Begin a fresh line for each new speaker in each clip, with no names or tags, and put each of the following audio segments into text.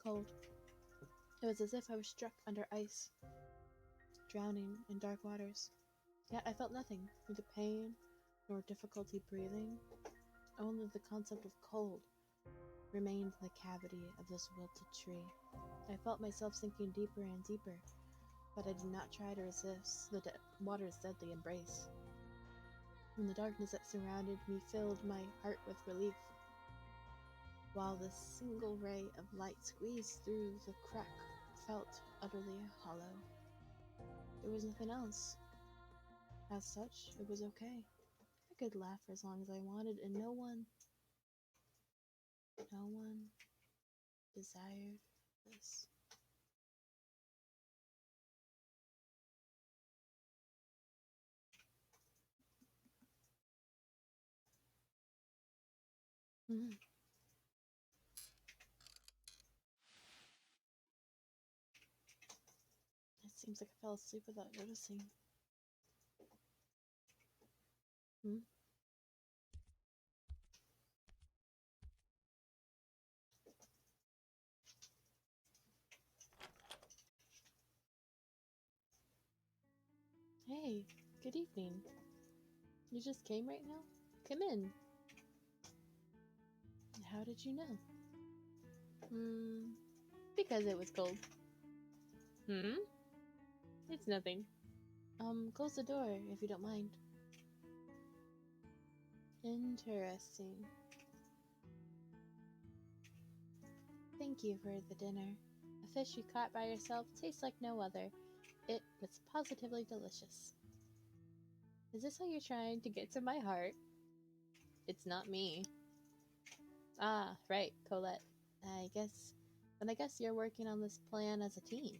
cold. It was as if I was struck under ice, drowning in dark waters. Yet I felt nothing, neither pain nor difficulty breathing. Only the concept of cold remained in the cavity of this wilted tree. I felt myself sinking deeper and deeper, but I did not try to resist the water's deadly embrace. And the darkness that surrounded me filled my heart with relief, while the single ray of light squeezed through the crack felt utterly hollow. There was nothing else. As such, it was okay. I could laugh for as long as I wanted, and no one desired this. Mm. It seems like I fell asleep without noticing. Hmm? Hey, good evening. You just came right now? Come in. How did you know? Because it was cold. It's nothing. Close the door if you don't mind. Interesting. Thank you for the dinner. A fish you caught by yourself tastes like no other. It was positively delicious. Is this how you're trying to get to my heart? It's not me. Ah, right, Colette. I guess you're working on this plan as a team.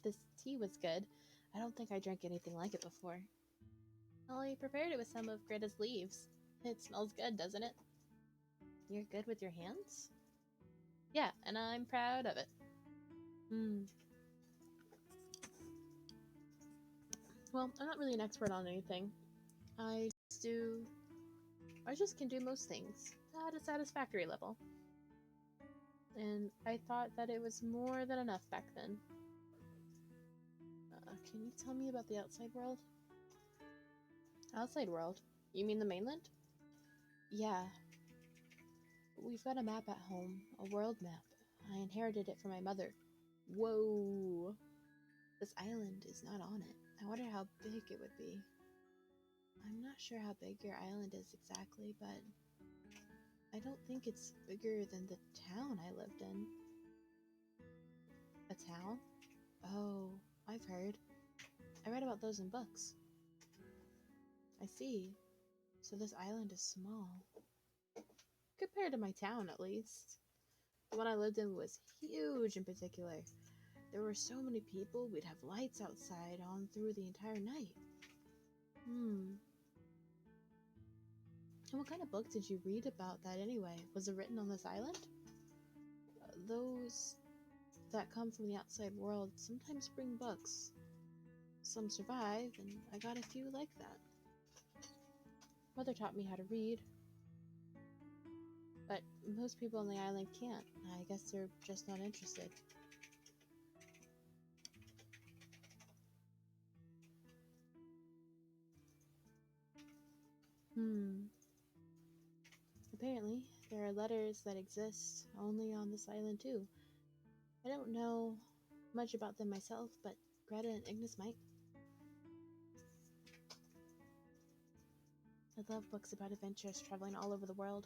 This tea was good. I don't think I drank anything like it before. Well, I prepared it with some of Greta's leaves. It smells good, doesn't it? You're good with your hands? Yeah, and I'm proud of it. Well, I'm not really an expert on anything. I just do... I just can do most things at a satisfactory level. And I thought that it was more than enough back then. Can you tell me about the outside world? Outside world? You mean the mainland? Yeah. We've got a map at home, a world map. I inherited it from my mother. Whoa! This island is not on it. I wonder how big it would be. I'm not sure how big your island is exactly, but I don't think it's bigger than the town I lived in. A town? Oh, I've heard. I read about those in books. I see. So this island is small. Compared to my town, at least. The one I lived in was huge in particular. There were so many people, we'd have lights outside on through the entire night. And what kind of book did you read about that anyway? Was it written on this island? Those that come from the outside world sometimes bring books. Some survive, and I got a few like that. Mother taught me how to read, but most people on the island can't. I guess they're just not interested. Apparently, there are letters that exist only on this island too. I don't know much about them myself, but Greta and Ignis might. I love books about adventures traveling all over the world.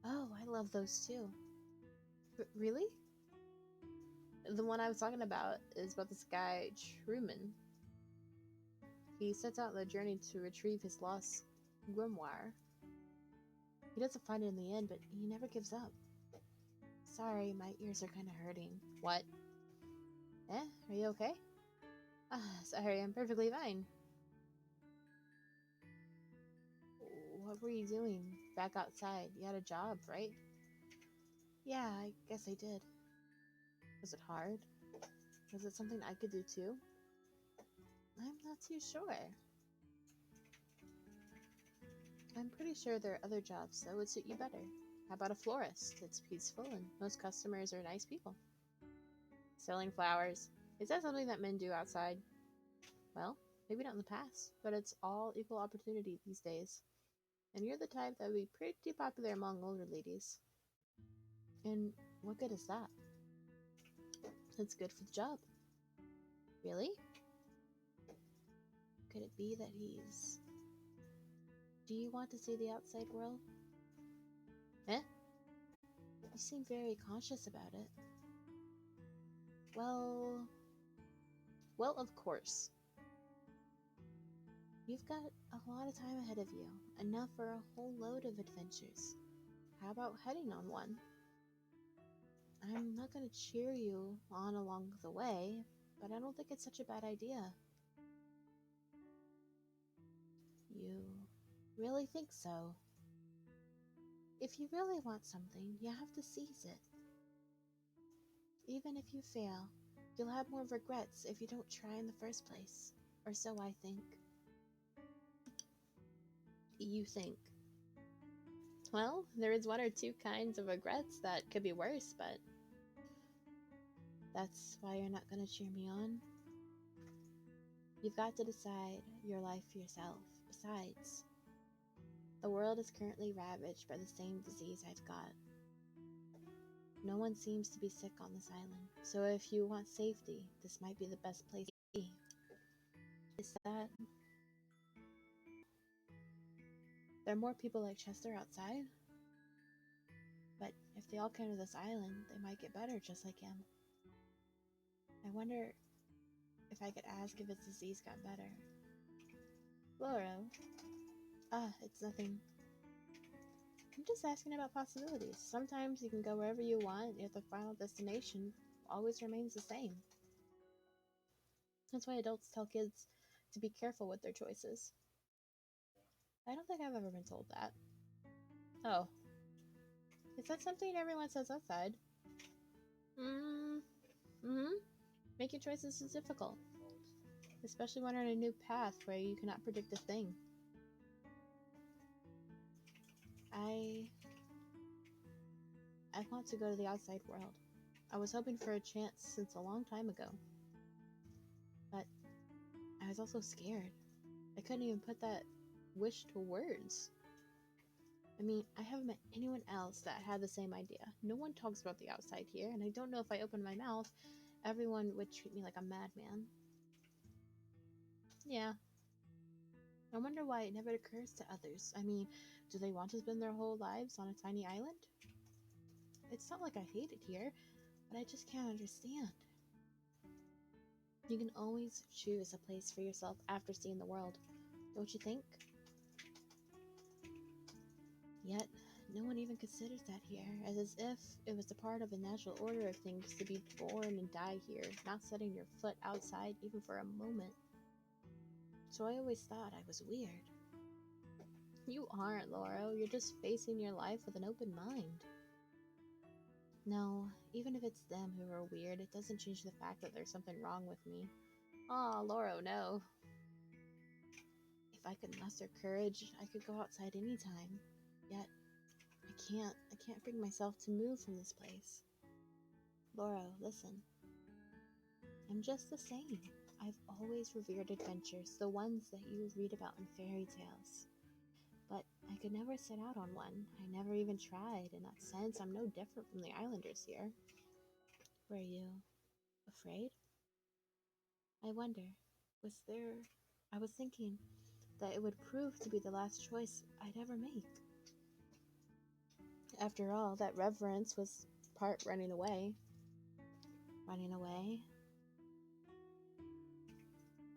Oh, I love those too. Really? The one I was talking about is about this guy, Truman. He sets out on the journey to retrieve his lost grimoire. He doesn't find it in the end, but he never gives up. Sorry, my ears are kind of hurting. What? Are you okay? Sorry, I'm perfectly fine. What were you doing back outside? You had a job, right? Yeah, I guess I did. Was it hard? Was it something I could do too? I'm not too sure. I'm pretty sure there are other jobs that would suit you better. How about a florist? It's peaceful and most customers are nice people. Selling flowers. Is that something that men do outside? Well, maybe not in the past, but it's all equal opportunity these days. And you're the type that would be pretty popular among older ladies. And what good is that? It's good for the job. Really? Could it be that he's... Do you want to see the outside world? Eh? You seem very conscious about it. Well, of course. You've got a lot of time ahead of you, enough for a whole load of adventures. How about heading on one? I'm not going to cheer you on along the way, but I don't think it's such a bad idea. You really think so? If you really want something, you have to seize it. Even if you fail, you'll have more regrets if you don't try in the first place. Or so I think. You think. Well, there is one or two kinds of regrets that could be worse, but that's why you're not going to cheer me on. You've got to decide your life for yourself. Besides, the world is currently ravaged by the same disease I've got. No one seems to be sick on this island, so if you want safety, this might be the best place to be. Is that... There are more people like Chester outside, but if they all came to this island, they might get better just like him. I wonder if I could ask if his disease got better. Laura? It's nothing. I'm just asking about possibilities. Sometimes you can go wherever you want, yet the final destination always remains the same. That's why adults tell kids to be careful with their choices. I don't think I've ever been told that. Oh. Is that something everyone says outside? Making choices is difficult. Especially when you're on a new path where you cannot predict a thing. I want to go to the outside world. I was hoping for a chance since a long time ago. But I was also scared. I couldn't even put that wish to words. I mean, I haven't met anyone else that had the same idea. No one talks about the outside here, and I don't know if I opened my mouth, everyone would treat me like a madman. Yeah. I wonder why it never occurs to others. I mean, do they want to spend their whole lives on a tiny island? It's not like I hate it here, but I just can't understand. You can always choose a place for yourself after seeing the world, don't you think? Yet, no one even considers that here, as if it was a part of the natural order of things to be born and die here, not setting your foot outside even for a moment. So I always thought I was weird. You aren't, Laura. You're just facing your life with an open mind. No, even if it's them who are weird, it doesn't change the fact that there's something wrong with me. Aw, Laura, no. If I could muster courage, I could go outside anytime. Yet, I can't bring myself to move from this place. Laura, listen. I'm just the same. I've always revered adventures, the ones that you read about in fairy tales. But I could never set out on one. I never even tried. In that sense, I'm no different from the islanders here. Were you afraid? I wonder, I was thinking that it would prove to be the last choice I'd ever make. After all, that reverence was part running away. Running away?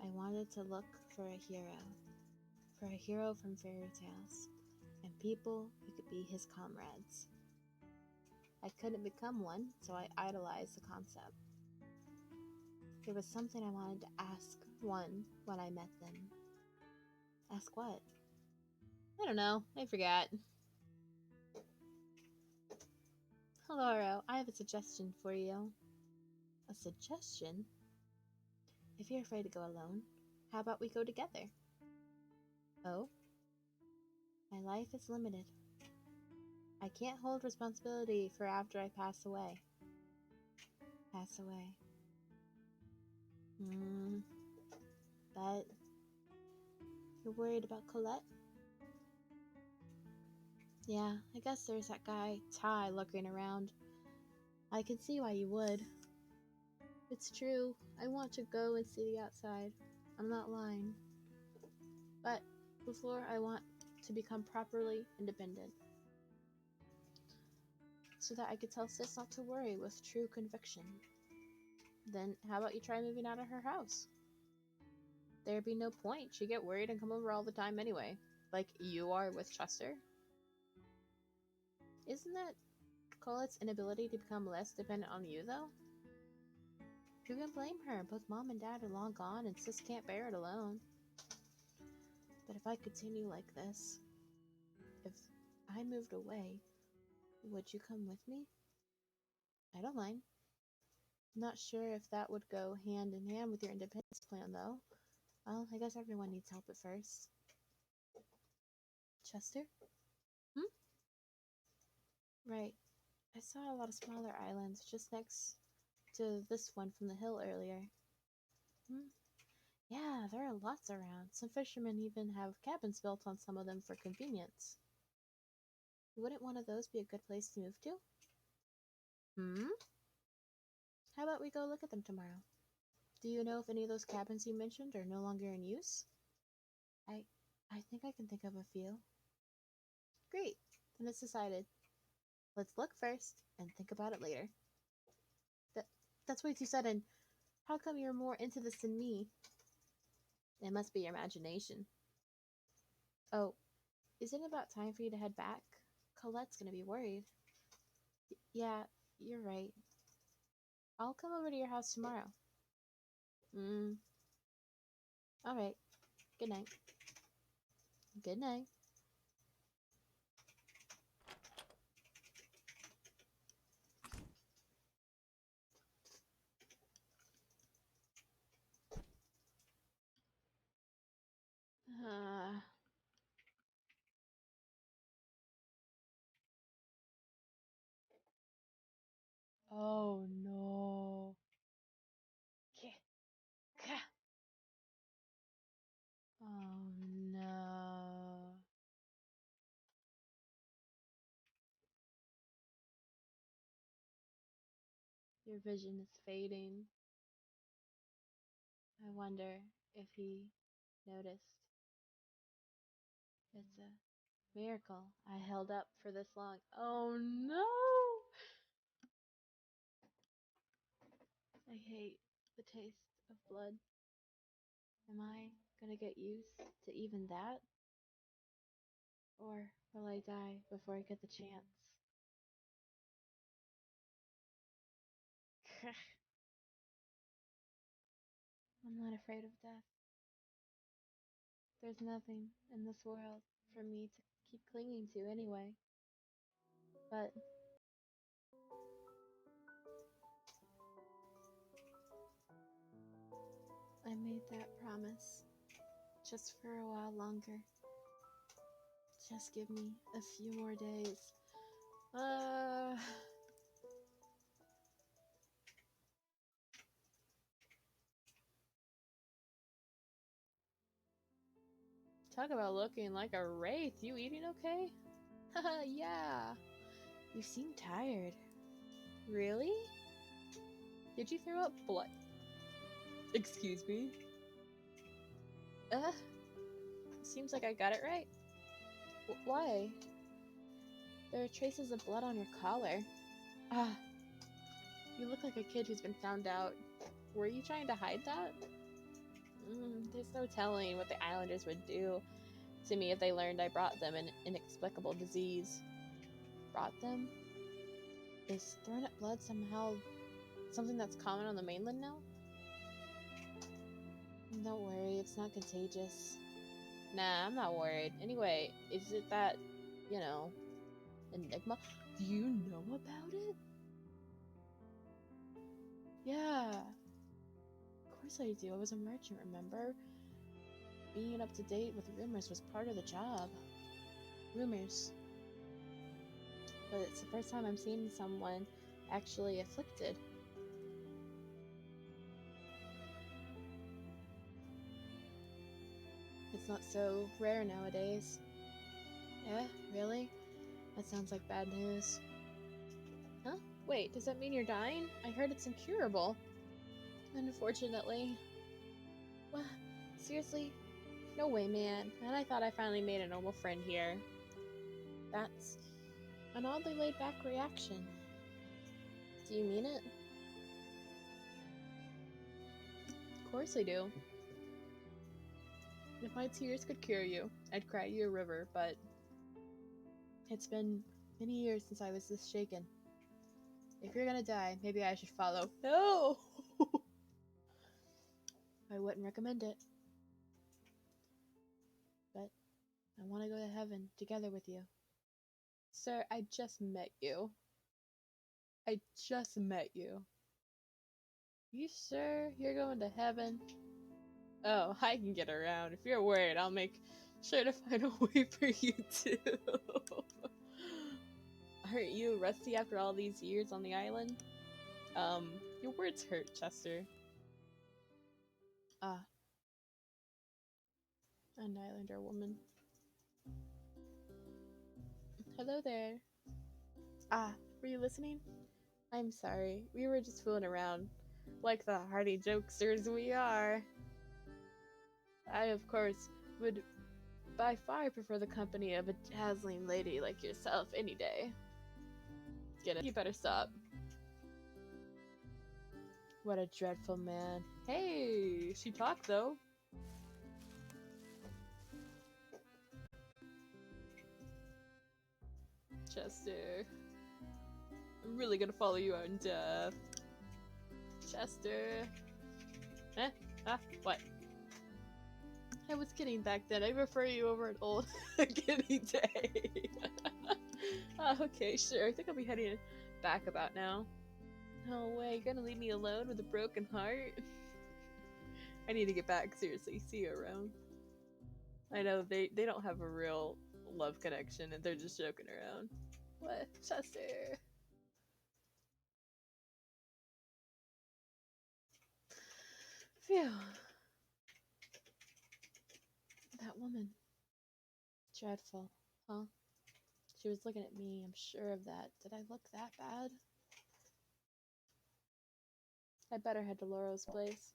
I wanted to look for a hero from fairy tales, and people who could be his comrades. I couldn't become one, so I idolized the concept. There was something I wanted to ask one when I met them. Ask what? I don't know, I forgot. Laura, I have a suggestion for you. A suggestion? If you're afraid to go alone, how about we go together? Oh? My life is limited. I can't hold responsibility for after I pass away. Pass away. But you're worried about Colette? Yeah, I guess there's that guy, Ty, lurking around. I can see why you would. It's true. I want to go and see the outside. I'm not lying. But before I want to become properly independent. So that I could tell Sis not to worry with true conviction. Then how about you try moving out of her house? There'd be no point. She'd get worried and come over all the time anyway. Like you are with Chester. Isn't that Colette's inability to become less dependent on you, though? Who can blame her? Both Mom and Dad are long gone and Sis can't bear it alone. But if I continue like this, if I moved away, would you come with me? I don't mind. Not sure if that would go hand in hand with your independence plan, though. Well, I guess everyone needs help at first. Chester? Right. I saw a lot of smaller islands just next to this one from the hill earlier. Yeah, there are lots around. Some fishermen even have cabins built on some of them for convenience. Wouldn't one of those be a good place to move to? How about we go look at them tomorrow? Do you know if any of those cabins you mentioned are no longer in use? I think I can think of a few. Great, then it's decided. Let's look first and think about it later. That's way too sudden. How come you're more into this than me? It must be your imagination. Oh, isn't it about time for you to head back? Colette's gonna be worried. Yeah, you're right. I'll come over to your house tomorrow. Alright. Good night. Good night. Uh, oh no. Oh no. Your vision is fading. I wonder if he noticed. It's a miracle I held up for this long. Oh no! I hate the taste of blood. Am I gonna get used to even that? Or will I die before I get the chance? I'm not afraid of death. There's nothing in this world for me to keep clinging to anyway. But I made that promise just for a while longer. Just give me a few more days. Talk about looking like a wraith. You eating okay? Haha, yeah. You seem tired. Really? Did you throw up blood? Excuse me? Seems like I got it right. Why? There are traces of blood on your collar. Ah, you look like a kid who's been found out. Were you trying to hide that? There's no telling what the Islanders would do to me if they learned I brought them an inexplicable disease. Brought them? Is thrown up blood somehow something that's common on the mainland now? Don't worry, it's not contagious. Nah, I'm not worried. Anyway, is it that, Enigma? Do you know about it? Yeah. Of course I do. I was a merchant, remember? Being up to date with rumors was part of the job. Rumors. but it's the first time I'm seeing someone actually afflicted. It's not so rare nowadays. Eh, really? That sounds like bad news. Huh? Wait, does that mean you're dying? I heard it's incurable. Unfortunately. What? Seriously? No way, man. And I thought I finally made a normal friend here. That's an oddly laid-back reaction. Do you mean it? Of course I do. If my tears could cure you, I'd cry you a river, but it's been many years since I was this shaken. If you're gonna die, maybe I should follow. No! I wouldn't recommend it. But I want to go to heaven together with you. Sir, I just met you. I just met you. You sure you're going to heaven? Oh, I can get around. If you're worried, I'll make sure to find a way for you too. Aren't you rusty after all these years on the island? Your words hurt, Chester. Ah, an islander woman. Hello there. Ah, were you listening? I'm sorry, we were just fooling around. Like the hearty jokesters we are. I, of course, would by far prefer the company of a dazzling lady like yourself any day. Get it? You better stop. What a dreadful man. Hey, she talked though. Chester. I'm really gonna follow you out in death. Chester. Eh? Ah, what? I was kidding back then. I refer you over an old kidding day. Okay, sure. I think I'll be heading back about now. No way, you're gonna leave me alone with a broken heart? I need to get back, seriously. See you around. I know, they don't have a real love connection and they're just joking around. What? Chester. Phew. That woman. Dreadful. Huh? She was looking at me, I'm sure of that. Did I look that bad? I better head to Laurel's place.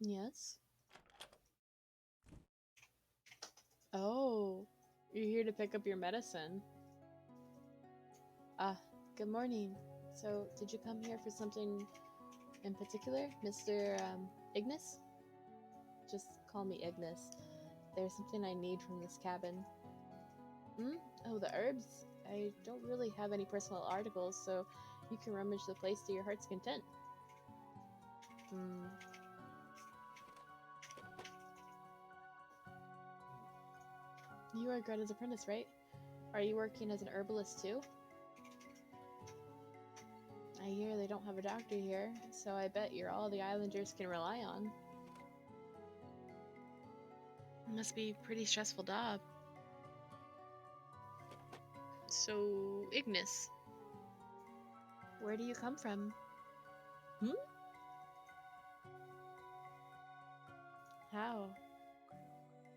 Yes? Oh, you're here to pick up your medicine. Ah, good morning. So, did you come here for something in particular, Mr. Ignis? Just call me Ignis. There's something I need from this cabin. Hmm? Oh, the herbs? I don't really have any personal articles, so you can rummage the place to your heart's content. Hmm. You are Greta's apprentice, right? Are you working as an herbalist too? I hear they don't have a doctor here, so I bet you're all the islanders can rely on. It must be a pretty stressful job. So, Ignis, where do you come from? Hmm? How?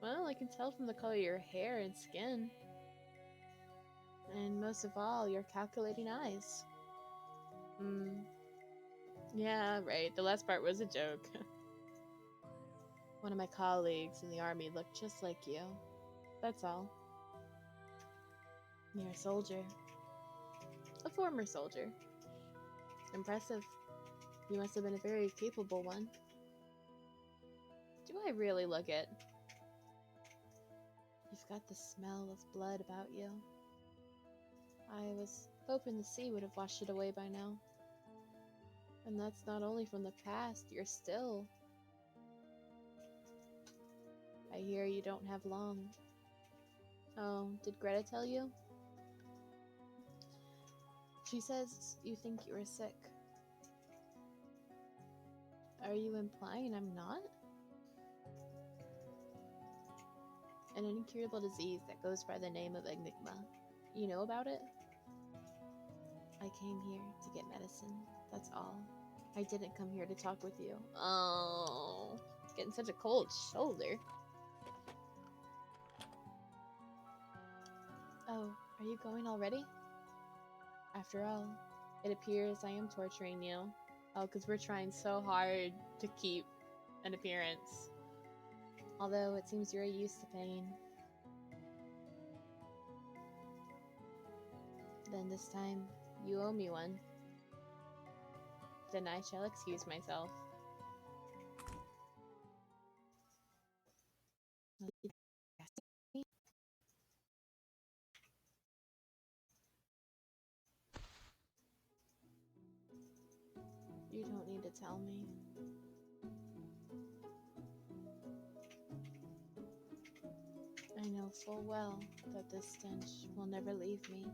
Well, I can tell from the color of your hair and skin. And most of all, your calculating eyes. Hmm. Yeah, right. The last part was a joke. One of my colleagues in the army looked just like you. That's all. You're a soldier. A former soldier. Impressive. You must have been a very capable one. Do I really look it? You've got the smell of blood about you. I was hoping the sea would have washed it away by now. And that's not only from the past, you're still. I hear you don't have long. Oh, did Greta tell you? She says you think you are sick. Are you implying I'm not? an incurable disease that goes by the name of Enigma. You know about it? I came here to get medicine. That's all. I didn't come here to talk with you. Oh, getting such a cold shoulder. Oh, are you going already? After all, it appears I am torturing you. Oh, because we're trying so hard to keep an appearance. Although it seems you're used to pain. Then this time, you owe me one. Then I shall excuse myself. You don't need to tell me. I know full well that this stench will never leave me.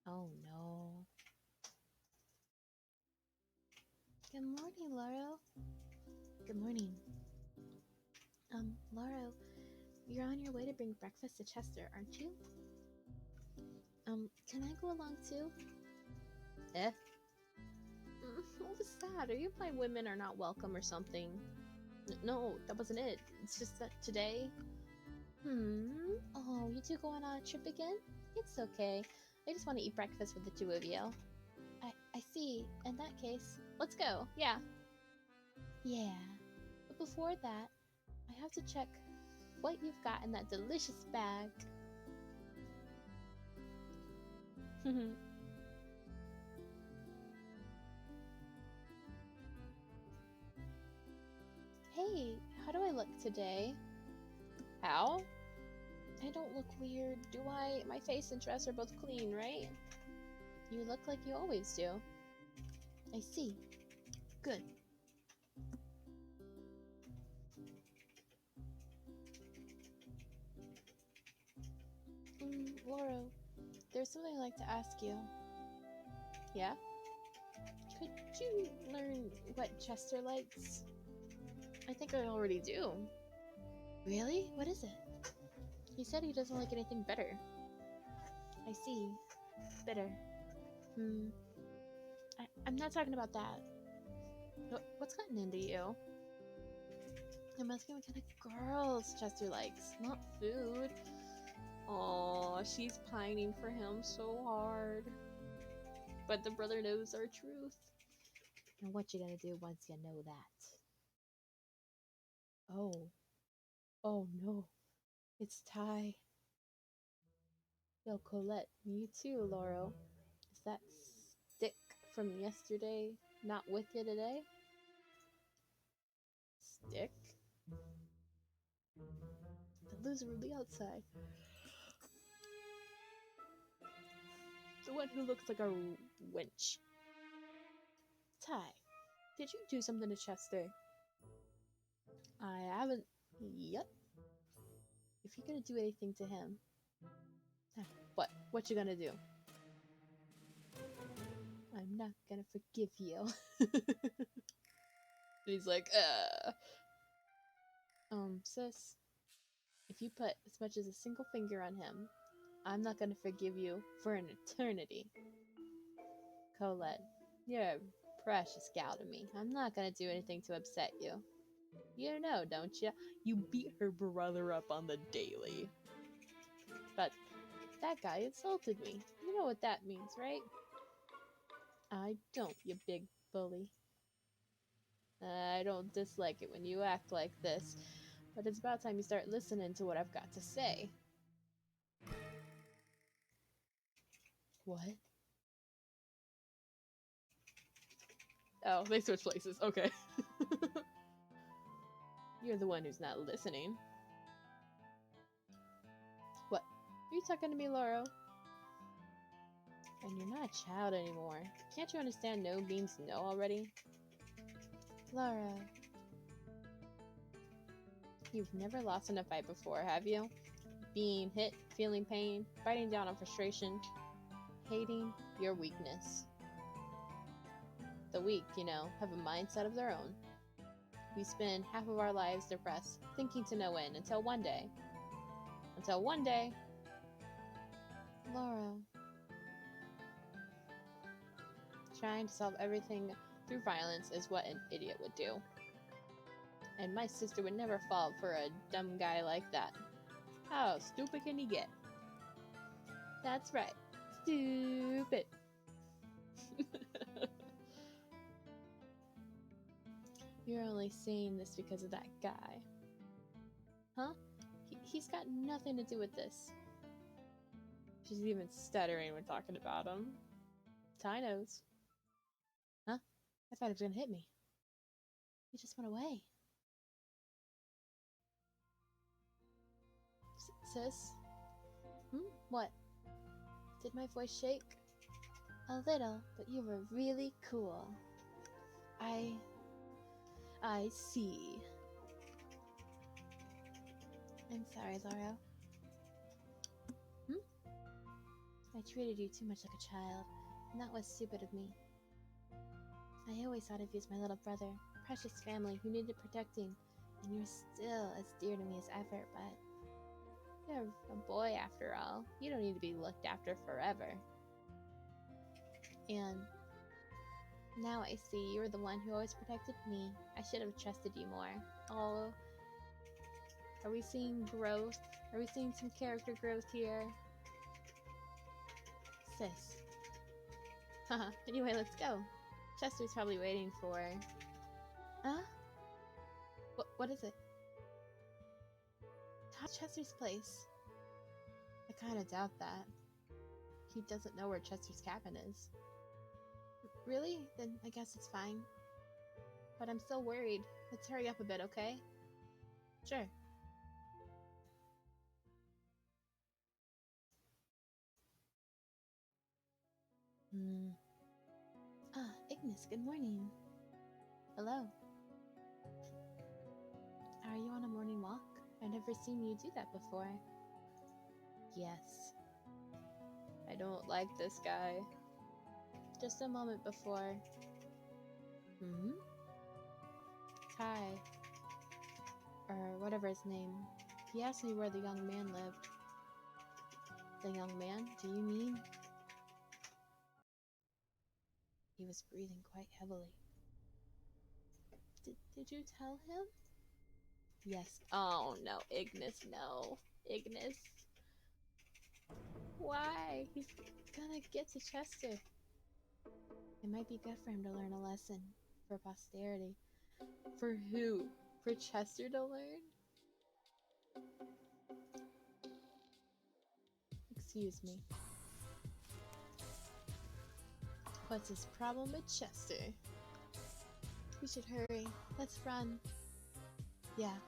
Oh no. Good morning, Lauro. Good morning. Lauro, you're on your way to bring breakfast to Chester, aren't you? Can I go along too? Eh? What was that? Are you implying women are not welcome or something? No, that wasn't it. It's just that today... Oh, you two going on a trip again? It's okay. I just want to eat breakfast with the two of you. I see. In that case, let's go. Yeah. Yeah. But before that, I have to check what you've got in that delicious bag. Hey, how do I look today? How? I don't look weird, do I? My face and dress are both clean, right? You look like you always do. I see. Good. Lauro, there's something I'd like to ask you. Yeah? Could you learn what Chester likes? I think I already do. Really? What is it? He said he doesn't like anything bitter. I see. Bitter. I'm not talking about that. What's gotten into you? I'm asking what kind of girls Chester likes, not food. Aw, she's pining for him so hard. But the brother knows our truth. And what you gonna do once you know that? Oh. Oh no. It's Ty. Yo, Colette, me too, Lauro. Is that stick from yesterday not with you today? Stick? The loser on the outside. The one who looks like a wench. Ty, did you do something to Chester? I haven't yet. If you're gonna do anything to him, what? What you gonna do? I'm not gonna forgive you. He's like, sis, if you put as much as a single finger on him, I'm not gonna forgive you for an eternity. Colette, you're a precious gal to me. I'm not gonna do anything to upset you. You know, don't you? You beat her brother up on the daily. But that guy insulted me. You know what that means, right? I don't, you big bully. I don't dislike it when you act like this, but it's about time you start listening to what I've got to say. What? Oh, they switch places. Okay. You're the one who's not listening. What? Are you talking to me, Lauro? And you're not a child anymore. Can't you understand no means no already? Laura. You've never lost in a fight before, have you? Being hit, feeling pain, fighting down on frustration, hating your weakness. The weak, you know, have a mindset of their own. We spend half of our lives depressed, thinking to no end, until one day. Laura. Trying to solve everything through violence is what an idiot would do. And my sister would never fall for a dumb guy like that. How stupid can he get? That's right. Stupid. You're only saying this because of that guy. Huh? He's got nothing to do with this. She's even stuttering when talking about him. Ty knows. Huh? I thought he was gonna hit me. He just went away. Sis? What? Did my voice shake? A little, but you were really cool. I see. I'm sorry, Laura. I treated you too much like a child, and that was stupid of me. I always thought of you as my little brother, precious family who needed protecting, and you're still as dear to me as ever, but you're a boy after all. You don't need to be looked after forever. And now I see you were the one who always protected me. I should have trusted you more. Oh, are we seeing growth? Are we seeing some character growth here? Sis. Haha, anyway, let's go. Chester's probably waiting for... Huh? What is it? Chester's place. I kinda doubt that. He doesn't know where Chester's cabin is. Really? Then I guess it's fine. But I'm still worried. Let's hurry up a bit, okay? Sure. Ignis, good morning. Hello. Are you on a morning walk? I've never seen you do that before. Yes. I don't like this guy. Just a moment before... Ty. Or whatever his name. He asked me where the young man lived. The young man? Do you mean? He was breathing quite heavily. Did you tell him? Yes. Oh no, Ignis, no. Ignis. Why? He's gonna get to Chester. It might be good for him to learn a lesson. For posterity. For who? For Chester to learn? Excuse me. What's his problem with Chester? We should hurry. Let's run. Yeah,